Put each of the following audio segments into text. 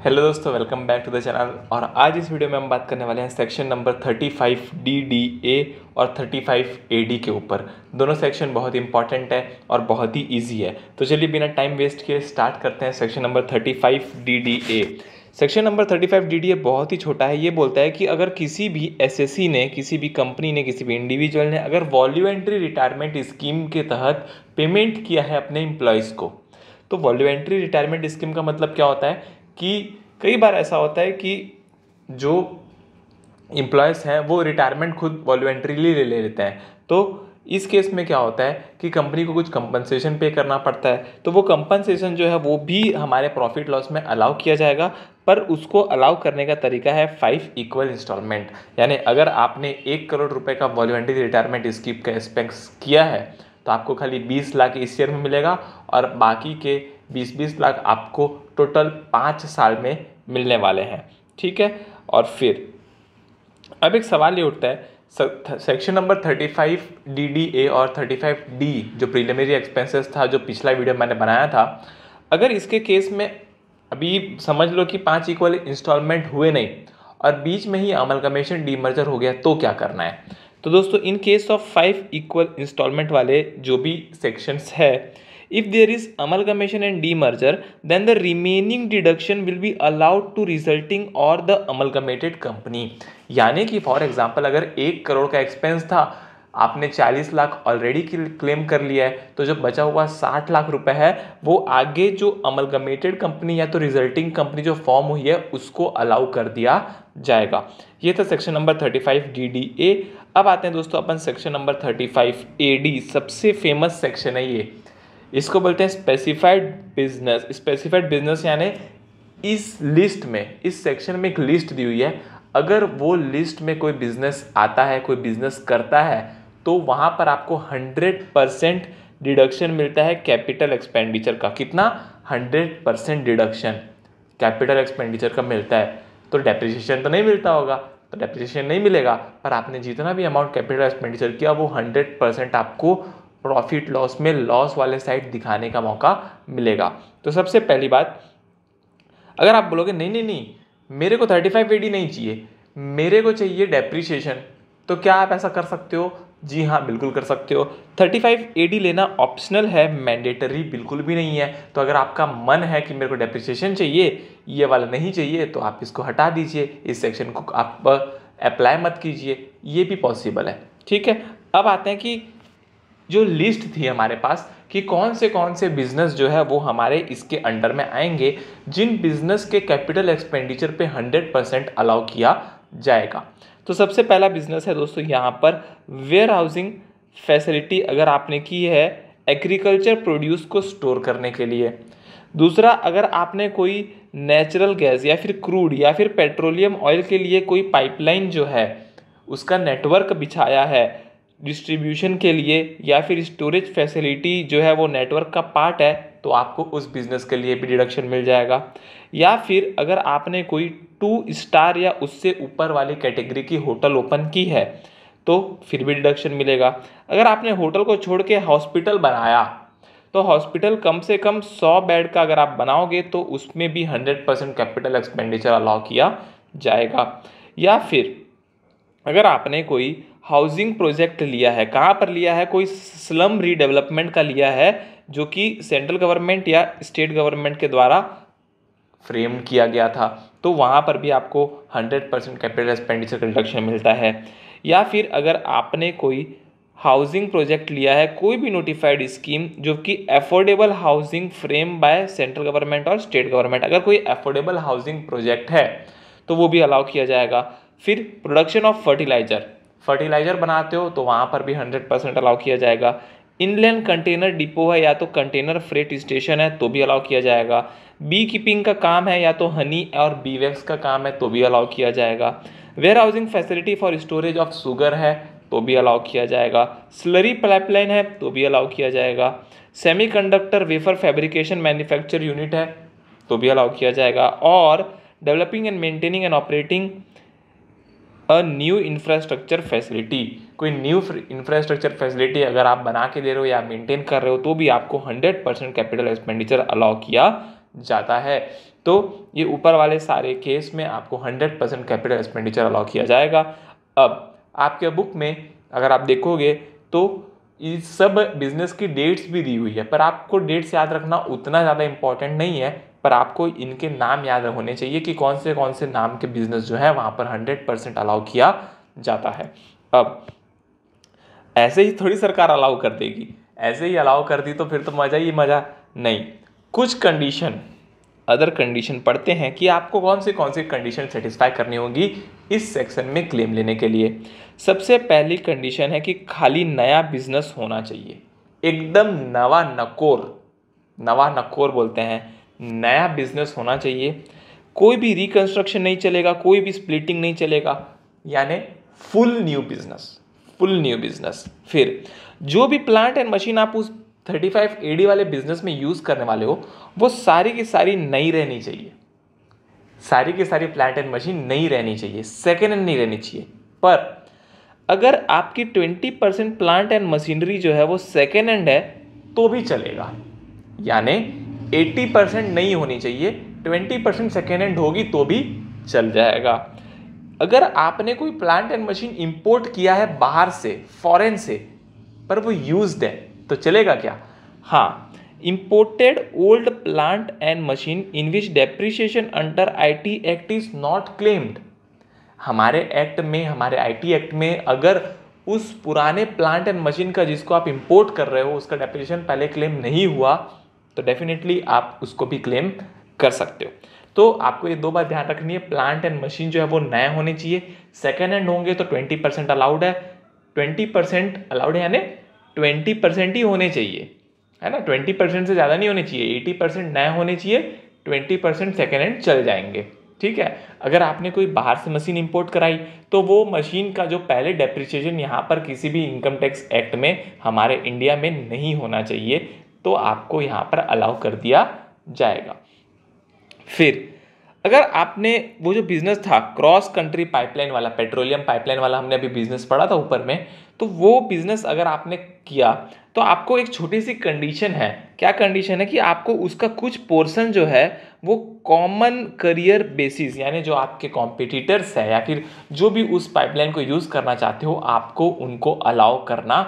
Hello दोस्तों, welcome back to the channel. और आज इस वीडियो में हम बात करने वाले हैं सेक्शन नंबर 35 DDA और 35 AD के ऊपर। दोनों सेक्शन बहुत इंपॉर्टेंट है और बहुत ही इजी है। तो चलिए बिना टाइम वेस्ट किए स्टार्ट करते हैं section number 35 DDA। Section number 35 DDA बहुत ही छोटा है। ये बोलता है कि अगर किसी भी एसएससी ने, किसी भी कंपनी ने, किसी भी इंडिविजुअल ने अगर वॉल्यूंटरी रिटायरमेंट स्कीम के तहत पेमेंट किया है अपने एम्प्लॉयज़ को, तो वॉल्यूंटरी रिटायरमेंट स्कीम का मतलब क्या होता है कि कई बार ऐसा होता है कि जो एम्प्लॉयज़ हैं वो रिटायरमेंट खुद वॉल्यूंटरीली ले लेते हैं। तो इस केस में क्या होता है कि कंपनी को कुछ कंपनसेशन पे करना पड़ता है। तो वो कंपनसेशन जो है वो भी हमारे प्रॉफिट लॉस में अलाउ किया जाएगा, पर उसको अलाउ करने का तरीका है 5 इक्वल इंस्टॉलमेंट। यानी अगर आपने 1 करोड़ रुपए का वॉल्यूंटरी रिटायरमेंट स्कीम का एक्सपेंस किया है तो आपको खाली 20 लाख इस ईयर में मिलेगा और बाकी के 20 लाख आपको टोटल 5 साल में मिलने वाले हैं। ठीक है। और फिर अब एक सवाल ये उठता है, सेक्शन नंबर 35 DDA और 35D जो प्रीलिमिनरी एक्सपेंसेस था, जो पिछला वीडियो मैंने बनाया था, अगर इसके केस में अभी समझ लो कि 5 इक्वल इंस्टॉलमेंट हुए नहीं और बीच में ही अमलगमेशन डीमर्जर हो गया तो क्या करना है। तो दोस्तों in case of 5 equal instalment वाले जो भी सेक्शंस है, if there is amalgamation and demerger, then the remaining deduction will be allowed to resulting or the amalgamated company। यानी कि फॉर एग्जांपल अगर 1 करोड़ का एक्सपेंस था, आपने 40 लाख ऑलरेडी क्लेम कर लिया है, तो जो बचा हुआ 60 लाख रुपए है वो आगे जो अमलगमेटेड कंपनी या तो रिजल्टिंग कंपनी जो फॉर्म हुई है उसको अलाउ कर दिया जाएगा। ये था सेक्शन नंबर 35 DDA। अब आते हैं दोस्तों अपन सेक्शन नंबर 35 AD। सबसे फेमस सेक्शन है ये। इसको बोलते हैं स्पेसिफाइड बिजनेस। स्पेसिफाइड बिजनेस यानी इस लिस्ट में, इस सेक्शन में एक लिस्ट दी हुई है, अगर वो लिस्ट में कोई बिजनेस आता है, कोई बिजनेस करता है, तो वहां पर आपको 100% डिडक्शन मिलता है कैपिटल एक्सपेंडिचर का। कितना? 100% डिडक्शन कैपिटल एक्सपेंडिचर का मिलता है। तो डेप्रिसिएशन तो नहीं मिलता होगा, तो डेप्रिसिएशन नहीं मिलेगा, पर आपने जितना भी अमाउंट कैपिटल एक्सपेंडिचर किया वो 100% आपको प्रॉफिट लॉस में लॉस वाले साइड दिखाने का मौका मिलेगा। तो सबसे पहली बात, अगर आप बोलोगे नहीं नहीं नहीं मेरे को 35 AD नहीं चाहिए, मेरे को चाहिए डेप्रिसिएशन, तो क्या आप ऐसा कर सकते हो? जी हाँ, बिल्कुल कर सकते हो। 35 AD लेना ऑप्शनल है, मैंडेटरी बिल्कुल भी नहीं है। तो अगर आपका मन है कि मेरे को डेप्रिसिएशन चाहिए, ये वाला नहीं चाहिए, तो आप इसको हटा दीजिए, इस सेक्शन को आप अप्लाई मत कीजिए, ये भी पॉसिबल है। ठीक है। अब आते हैं कि जो लिस्ट थी हमारे पास कि कौन से बिजनेस जो है वो हमारे इसके अंडर में आएंगे, जिन बिजनेस के कैपिटल एक्सपेंडिचर पे 100% अलाउ किया जाएगा। तो सबसे पहला बिजनेस है दोस्तों यहाँ पर वेयर हाउसिंग फैसिलिटी अगर आपने की है एग्रीकल्चर प्रोड्यूस को स्टोर करने के लिए। दूसरा, अगर आपने कोई नेचुरल गैस या फिर क्रूड या फिर पेट्रोलियम ऑयल के लिए कोई पाइपलाइन जो है उसका नेटवर्क बिछाया है डिस्ट्रीब्यूशन के लिए, या फिर स्टोरेज फैसिलिटी जो है वो नेटवर्क का पार्ट है, तो आपको उस बिज़नेस के लिए भी डिडक्शन मिल जाएगा। या फिर अगर आपने कोई 2 स्टार या उससे ऊपर वाली कैटेगरी की होटल ओपन की है तो फिर भी डिडक्शन मिलेगा। अगर आपने होटल को छोड़ के हॉस्पिटल बनाया तो हॉस्पिटल कम से कम 100 बेड का अगर आप बनाओगे तो उसमें भी 100% कैपिटल एक्सपेंडिचर अलाउ किया जाएगा। या फिर अगर आपने कोई हाउसिंग प्रोजेक्ट लिया है, कहाँ पर लिया है? कोई स्लम रीडेवलपमेंट का लिया है जो कि सेंट्रल गवर्नमेंट या स्टेट गवर्नमेंट के द्वारा फ्रेम किया गया था, तो वहाँ पर भी आपको 100% कैपिटल एक्सपेंडिचर का रिडक्शन मिलता है। या फिर अगर आपने कोई हाउसिंग प्रोजेक्ट लिया है, कोई भी नोटिफाइड स्कीम जो कि affordable housing frame by central government और स्टेट गवर्नमेंट, अगर कोई अफोर्डेबल हाउसिंग प्रोजेक्ट है तो वो भी अलाउ किया जाएगा। फिर प्रोडक्शन ऑफ फर्टिलाइजर बनाते हो तो वहाँ पर भी 100% अलाउ किया जाएगा। इनलैंड कंटेनर डिपो है या तो कंटेनर फ्रेट स्टेशन है तो भी अलाउ किया जाएगा। बी कीपिंग का काम है या तो हनी और बी वैक्स का काम है तो भी अलाउ किया जाएगा। Warehousing facility for storage of sugar है तो भी अलाउ किया जाएगा। स्लरी पाइपलाइन है तो भी अलाउ किया जाएगा। Semiconductor wafer fabrication manufacture unit है तो भी अलाउ किया जाएगा। और developing and maintaining and operating a new infrastructure facility, कोई न्यू इंफ्रास्ट्रक्चर फैसिलिटी अगर आप बना के दे रहे हो या मेंटेन कर रहे हो तो भी आपको 100% कैपिटल एक्सपेंडिचर अलाउ किया जाता है। तो ये ऊपर वाले सारे केस में आपको 100% कैपिटल एक्सपेंडिचर अलाउ किया जाएगा। अब आपके बुक में अगर आप देखोगे तो इस सब बिजनेस की डेट्स भी दी हुई है, पर आपको डेट्स याद रखना उतना ज़्यादा इंपॉर्टेंट नहीं है, पर आपको इनके नाम याद होने चाहिए कि कौन से नाम के बिजनेस जो है वहाँ पर 100% अलाउ किया जाता है। अब ऐसे ही थोड़ी सरकार अलाउ कर देगी, ऐसे ही अलाउ कर दी तो फिर तो मज़ा ही मज़ा नहीं। कुछ कंडीशन, अदर कंडीशन पढ़ते हैं कि आपको कौन सी कंडीशन सेटिस्फाई करनी होगी इस सेक्शन में क्लेम लेने के लिए। सबसे पहली कंडीशन है कि खाली नया बिजनेस होना चाहिए, एकदम नवा नकोर बोलते हैं, नया बिजनेस होना चाहिए। कोई भी रिकंस्ट्रक्शन नहीं चलेगा, कोई भी स्प्लिटिंग नहीं चलेगा, यानी फुल न्यू बिजनेस। फिर जो भी प्लांट एंड मशीन आप उस 35 AD वाले बिजनेस में यूज करने वाले हो वो सारी की सारी नई रहनी चाहिए, सारी की सारी प्लांट एंड मशीन नई रहनी चाहिए, सेकेंड हैंड नहीं रहनी चाहिए। पर अगर आपकी 20% प्लांट एंड मशीनरी जो है वो सेकेंड हैंड है तो भी चलेगा, यानी 80% नहीं होनी चाहिए, 20% सेकेंड हैंड होगी तो भी चल जाएगा। अगर आपने कोई प्लांट एंड मशीन इंपोर्ट किया है बाहर से, फॉरेन से, पर वो यूज्ड है तो चलेगा क्या? हाँ, imported old plant and machine in which depreciation under IT act is not claimed. हमारे IT एक्ट में अगर उस पुराने प्लांट एंड मशीन का जिसको आप इंपोर्ट कर रहे हो उसका डेप्रिसिएशन पहले क्लेम नहीं हुआ तो डेफिनेटली आप उसको भी क्लेम कर सकते हो। तो आपको ये 2 बात ध्यान रखनी है, प्लांट एंड मशीन जो है वो नए होने चाहिए, सेकेंड हैंड होंगे तो 20% अलाउड है, 20% अलाउड है यानी 20% ही होने चाहिए, है ना, 20% से ज़्यादा नहीं होने चाहिए, 80% नए होने चाहिए, 20% सेकेंड हैंड चल जाएंगे, ठीक है। अगर आपने कोई बाहर से मशीन इंपोर्ट कराई तो वो मशीन का जो पहले डेप्रिसिएशन यहाँ पर किसी भी इनकम टैक्स एक्ट में हमारे इंडिया में नहीं होना चाहिए, तो आपको यहाँ पर अलाउ कर दिया जाएगा। फिर अगर आपने वो जो बिजनेस था क्रॉस कंट्री पाइपलाइन वाला, पेट्रोलियम पाइपलाइन वाला, हमने अभी बिजनेस पढ़ा था ऊपर में, तो वो बिजनेस अगर आपने किया तो आपको एक छोटी सी कंडीशन है। क्या कंडीशन है कि आपको उसका कुछ पोर्शन जो है वो कॉमन करियर बेसिस, यानी जो आपके कॉम्पिटिटर्स है या फिर जो भी उस पाइपलाइन को यूज़ करना चाहते हो आपको उनको अलाउ करना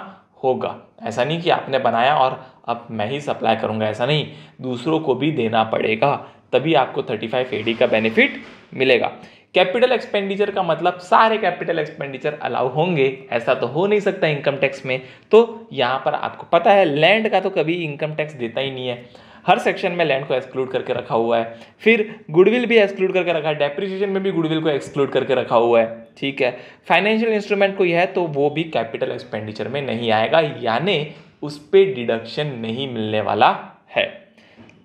होगा। ऐसा नहीं कि आपने बनाया और अब मैं ही सप्लाई करूंगा, ऐसा नहीं, दूसरों को भी देना पड़ेगा, तभी आपको 35 AD का बेनिफिट मिलेगा। कैपिटल एक्सपेंडिचर का मतलब सारे कैपिटल एक्सपेंडिचर अलाउ होंगे, ऐसा तो हो नहीं सकता इनकम टैक्स में। तो यहाँ पर आपको पता है लैंड का तो कभी इनकम टैक्स देता ही नहीं है, हर सेक्शन में लैंड को एक्सक्लूड करके रखा हुआ है। फिर गुडविल भी एक्सक्लूड करके रखा है, डेप्रिसिएशन में भी गुडविल को एक्सक्लूड करके रखा हुआ है, ठीक है। फाइनेंशियल इंस्ट्रूमेंट कोई है तो वो भी कैपिटल एक्सपेंडिचर में नहीं आएगा, यानी उस पर डिडक्शन नहीं मिलने वाला है।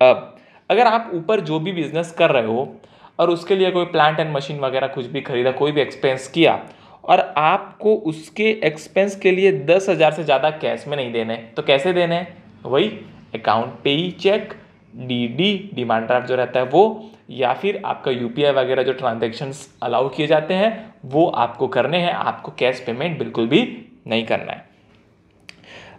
अब अगर आप ऊपर जो भी बिजनेस कर रहे हो और उसके लिए कोई प्लांट एंड मशीन वगैरह कुछ भी खरीदा, कोई भी एक्सपेंस किया और आपको उसके एक्सपेंस के लिए 10,000 से ज़्यादा कैश में नहीं देने, तो कैसे देने हैं? वही अकाउंट पे ही चेक, DD डिमांड ड्राफ्ट जो रहता है वो, या फिर आपका UPI वगैरह जो ट्रांजेक्शन्स अलाउ किए जाते हैं वो आपको करने हैं, आपको कैश पेमेंट बिल्कुल भी नहीं करना है।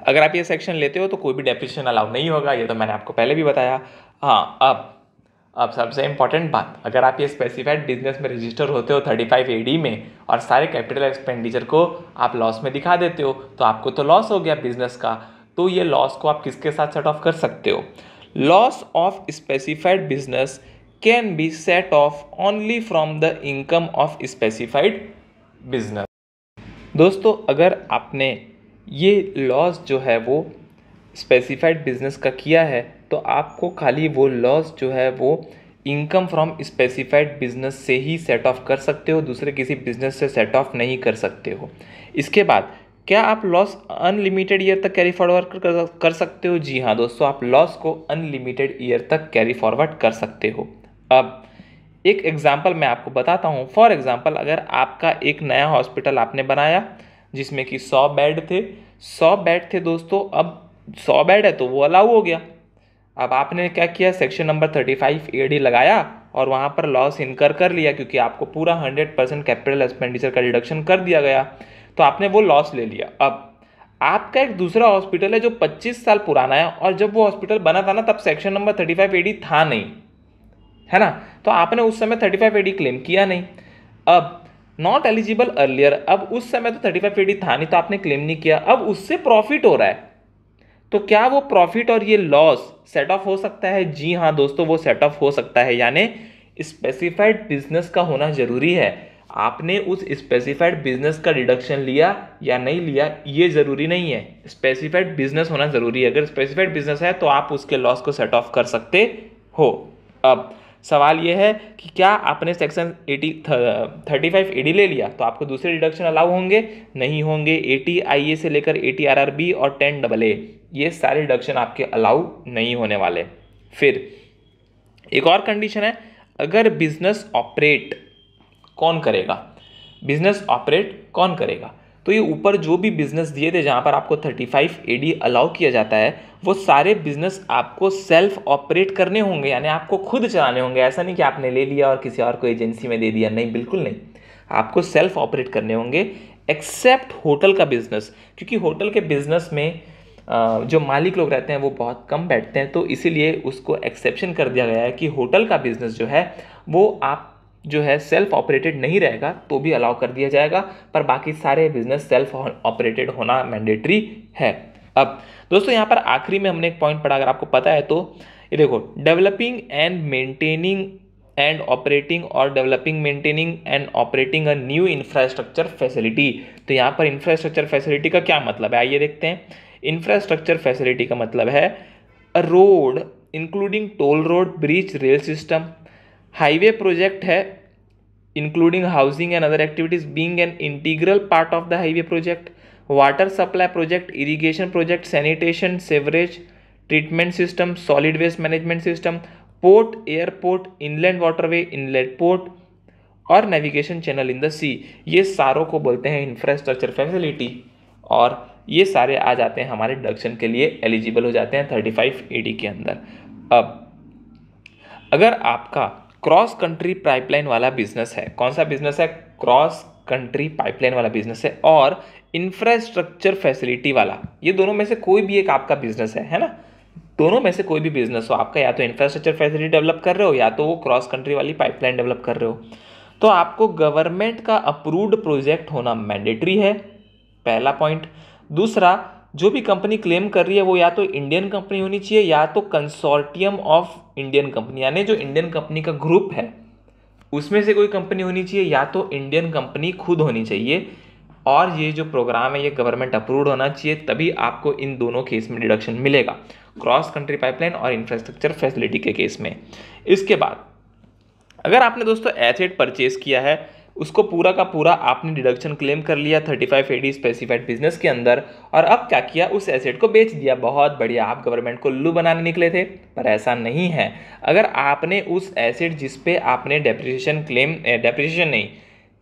अगर आप ये सेक्शन लेते हो तो कोई भी डेप्रिसिएशन अलाउ नहीं होगा, ये तो मैंने आपको पहले भी बताया। हाँ, अब सबसे इंपॉर्टेंट बात, अगर आप ये स्पेसिफाइड बिजनेस में रजिस्टर होते हो 35 AD में और सारे कैपिटल एक्सपेंडिचर को आप लॉस में दिखा देते हो तो आपको तो लॉस हो गया बिजनेस का, तो ये लॉस को आप किसके साथ सेट ऑफ कर सकते हो? Loss of specified business can be set of only from the income of specified business. दोस्तों, अगर आपने ये लॉस जो है वो स्पेसिफाइड बिजनेस का किया है तो आपको खाली वो लॉस जो है वो इनकम फ्रॉम स्पेसिफाइड बिजनेस से ही सेट ऑफ कर सकते हो, दूसरे किसी बिजनेस से सेट ऑफ नहीं कर सकते हो। इसके बाद क्या आप लॉस अनलिमिटेड ईयर तक कैरी फॉरवर्ड कर सकते हो? जी हाँ दोस्तों, आप लॉस को अनलिमिटेड ईयर तक कैरी फॉरवर्ड कर सकते हो। अब एक एग्जाम्पल मैं आपको बताता हूँ। फॉर एग्जाम्पल, अगर आपका एक नया हॉस्पिटल आपने बनाया जिसमें कि 100 बेड थे दोस्तों, अब 100 बेड है तो वो अलाउ हो गया। अब आपने क्या किया, सेक्शन नंबर 35 AD लगाया और वहाँ पर लॉस इनकर कर लिया क्योंकि आपको पूरा 100% कैपिटल एक्सपेंडिचर का डिडक्शन कर दिया गया, तो आपने वो लॉस ले लिया। अब आपका एक दूसरा हॉस्पिटल है जो 25 साल पुराना है और जब वो हॉस्पिटल बना था ना तब सेक्शन नंबर 35 AD था नहीं, है ना। तो आपने उस समय 35 AD क्लेम किया नहीं। अब नॉट एलिजिबल अर्लियर, अब उस समय तो 35 AD था नहीं तो आपने क्लेम नहीं किया, अब उससे प्रॉफिट हो रहा है, तो क्या वो प्रॉफिट और ये लॉस सेट ऑफ हो सकता है? जी हाँ दोस्तों, वो सेट ऑफ हो सकता है। यानी स्पेसिफाइड बिजनेस का होना जरूरी है। आपने उस स्पेसिफाइड बिजनेस का डिडक्शन लिया या नहीं लिया ये जरूरी नहीं है, स्पेसिफाइड बिजनेस होना जरूरी है। अगर स्पेसिफाइड बिजनेस है तो आप उसके लॉस को सेट ऑफ कर सकते हो। अब सवाल यह है कि क्या आपने सेक्शन 35 AD ले लिया तो आपको दूसरे डिडक्शन अलाउ होंगे? नहीं होंगे। 80 IA से लेकर 80 RRB और 10 AA ये सारे डिडक्शन आपके अलाउ नहीं होने वाले। फिर एक और कंडीशन है, अगर बिजनेस ऑपरेट कौन करेगा? बिजनेस ऑपरेट कौन करेगा? तो ये ऊपर जो भी बिजनेस दिए थे जहां पर आपको 35 AD अलाउ किया जाता है, वो सारे बिजनेस आपको सेल्फ ऑपरेट करने होंगे, यानी आपको खुद चलाने होंगे। ऐसा नहीं कि आपने ले लिया और किसी और को एजेंसी में दे दिया, नहीं, बिल्कुल नहीं। आपको सेल्फ ऑपरेट करने होंगे, एक्सेप्ट होटल का बिजनेस, क्योंकि होटल के बिजनेस में जो मालिक लोग रहते हैं वो बहुत कम बैठते हैं, तो इसीलिए उसको एक्सेप्शन कर दिया गया है कि होटल का बिजनेस जो है वो आप जो है सेल्फ ऑपरेटेड नहीं रहेगा तो भी अलाउ कर दिया जाएगा, पर बाकी सारे बिजनेस सेल्फ ऑपरेटेड होना मैंडेटरी है। अब दोस्तों यहाँ पर आखिरी में हमने एक पॉइंट पढ़ा, अगर आपको पता है तो ये देखो, developing and maintaining and operating और developing maintaining and operating a new infrastructure facility. तो यहाँ पर इंफ्रास्ट्रक्चर फैसिलिटी का क्या मतलब है, आइए देखते हैं। इंफ्रास्ट्रक्चर फैसिलिटी का मतलब है a road including toll road, bridge, rail system, highway project है including housing and other activities being an integral part of the highway project, water supply project, irrigation project, sanitation, sewerage treatment system, solid waste management system, port, airport, inland waterway, inlet port और navigation channel in the sea. ये सारों को बोलते हैं infrastructure facility, और ये सारे आ जाते हैं हमारे डिडक्शन के लिए, एलिजिबल हो जाते हैं 35 AD के अंदर। अब अगर आपका क्रॉस कंट्री पाइपलाइन वाला बिजनेस है, कौन सा बिजनेस है? क्रॉस कंट्री पाइपलाइन वाला बिजनेस है, और इंफ्रास्ट्रक्चर फैसिलिटी वाला, ये दोनों में से कोई भी एक आपका बिजनेस है ना, दोनों में से कोई भी बिजनेस हो आपका, या तो इंफ्रास्ट्रक्चर फैसिलिटी डेवलप कर रहे हो या तो वो क्रॉस कंट्री वाली पाइपलाइन डेवलप कर रहे हो, तो आपको गवर्नमेंट का अप्रूव्ड प्रोजेक्ट होना मैंडेटरी है, पहला पॉइंट। दूसरा, जो भी कंपनी क्लेम कर रही है वो या तो इंडियन कंपनी होनी चाहिए या तो कंसोर्टियम ऑफ इंडियन कंपनी, यानी जो इंडियन कंपनी का ग्रुप है उसमें से कोई कंपनी होनी चाहिए, या तो इंडियन कंपनी खुद होनी चाहिए, और ये जो प्रोग्राम है ये गवर्नमेंट अप्रूव्ड होना चाहिए, तभी आपको इन दोनों केस में डिडक्शन मिलेगा, क्रॉस कंट्री पाइपलाइन और इंफ्रास्ट्रक्चर फैसिलिटी के केस में। इसके बाद अगर आपने दोस्तों एसेट परचेज किया है, उसको पूरा का पूरा आपने डिडक्शन क्लेम कर लिया 35 AD स्पेसिफाइड बिजनेस के अंदर, और अब क्या किया, उस एसेट को बेच दिया, बहुत बढ़िया, आप गवर्नमेंट को उल्लू बनाने निकले थे, पर ऐसा नहीं है। अगर आपने उस एसेट जिस पे आपने डेप्रिसिएशन नहीं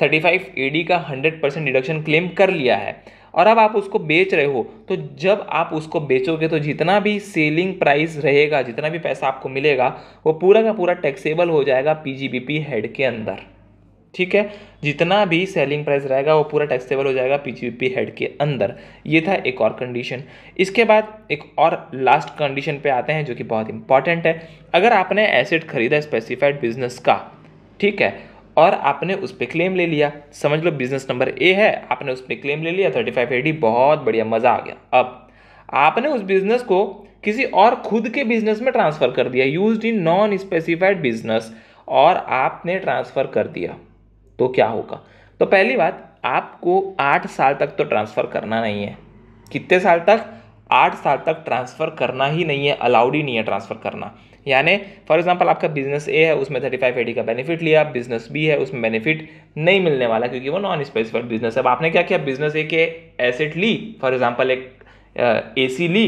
35 AD का 100% डिडक्शन क्लेम कर लिया है, और अब आप उसको बेच रहे हो, तो जब आप उसको बेचोगे तो जितना भी सेलिंग प्राइस रहेगा, जितना भी पैसा आपको मिलेगा, वो पूरा का पूरा टैक्सेबल हो जाएगा PGBP हेड के अंदर, ठीक है। जितना भी सेलिंग प्राइस रहेगा वो पूरा टैक्सेबल हो जाएगा PGBP हेड के अंदर। ये था एक और कंडीशन। इसके बाद एक और लास्ट कंडीशन पे आते हैं जो कि बहुत इंपॉर्टेंट है। अगर आपने एसेट खरीदा स्पेसिफाइड बिजनेस का, ठीक है, और आपने उस पर क्लेम ले लिया, समझ लो बिजनेस नंबर A है, आपने उस पर क्लेम ले लिया 35 AD, बहुत बढ़िया, मज़ा आ गया। अब आपने उस बिजनेस को किसी और खुद के बिजनेस में ट्रांसफ़र कर दिया, used in non specified business, और आपने ट्रांसफ़र कर दिया, तो क्या होगा? तो पहली बात, आपको 8 साल तक तो ट्रांसफ़र करना नहीं है। कितने साल तक? 8 साल तक ट्रांसफ़र करना ही नहीं है, अलाउड ही नहीं है ट्रांसफ़र करना। यानी फॉर एग्जांपल आपका बिजनेस A है, उसमें 35 AD का बेनिफिट लिया, बिजनेस B है, उसमें बेनिफिट नहीं मिलने वाला क्योंकि वो नॉन स्पेसिफाइड बिजनेस है। अब आपने क्या किया, बिजनेस A के एसेट ली, फॉर एग्जाम्पल एक AC ली,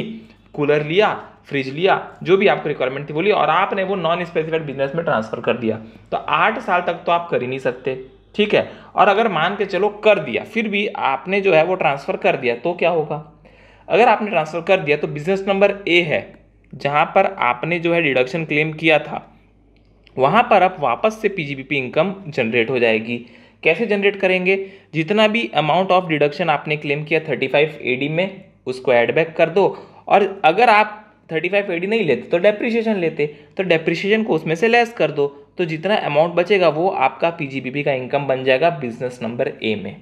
कूलर लिया, फ्रिज लिया, जो भी आपको रिक्वायरमेंट थी वो ली, और आपने वो नॉन स्पेसिफाइड बिजनेस में ट्रांसफ़र कर दिया, तो 8 साल तक तो आप कर ही नहीं सकते, ठीक है। और अगर मान के चलो कर दिया, फिर भी आपने जो है वो ट्रांसफ़र कर दिया, तो क्या होगा? अगर आपने ट्रांसफ़र कर दिया तो बिजनेस नंबर A है, जहाँ पर आपने जो है डिडक्शन क्लेम किया था, वहाँ पर अब वापस से PGBP इनकम जनरेट हो जाएगी। कैसे जनरेट करेंगे? जितना भी अमाउंट ऑफ डिडक्शन आपने क्लेम किया 35 AD में, उसको ऐड बैक कर दो, और अगर आप 35 AD नहीं लेते तो डेप्रिसिएशन लेते, तो डेप्रिसिएशन को उसमें से लेस कर दो, तो जितना अमाउंट बचेगा वो आपका पीजीबीबी का इनकम बन जाएगा बिजनेस नंबर ए में।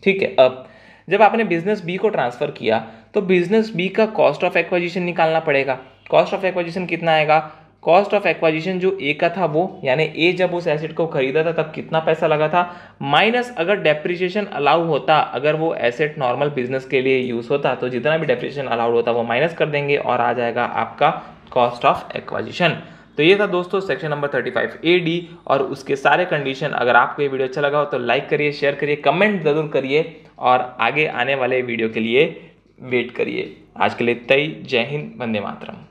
ठीक है, अब जब आपने बिजनेस बी को ट्रांसफर किया तो बिजनेस बी का कॉस्ट ऑफ एक्वाजिशन निकालना पड़ेगा। कॉस्ट ऑफ एक्वाजिशन कितना आएगा? कॉस्ट ऑफ एक्वाजिशन जो ए का था वो, यानी ए जब उस एसेट को खरीदा था तब कितना पैसा लगा था, माइनस अगर डेप्रिसिएशन अलाउ होता, अगर वो एसेट नॉर्मल बिजनेस के लिए यूज होता तो जितना भी डेप्रिसिएशन अलाउड होता वो माइनस कर देंगे और आ जाएगा आपका कॉस्ट ऑफ एक्वाजिशन। तो ये था दोस्तों सेक्शन नंबर 35AD और उसके सारे कंडीशन। अगर आपको ये वीडियो अच्छा लगा हो तो लाइक करिए, शेयर करिए, कमेंट जरूर करिए और आगे आने वाले वीडियो के लिए वेट करिए। आज के लिए इतना ही। जय हिंद, वंदे मातरम।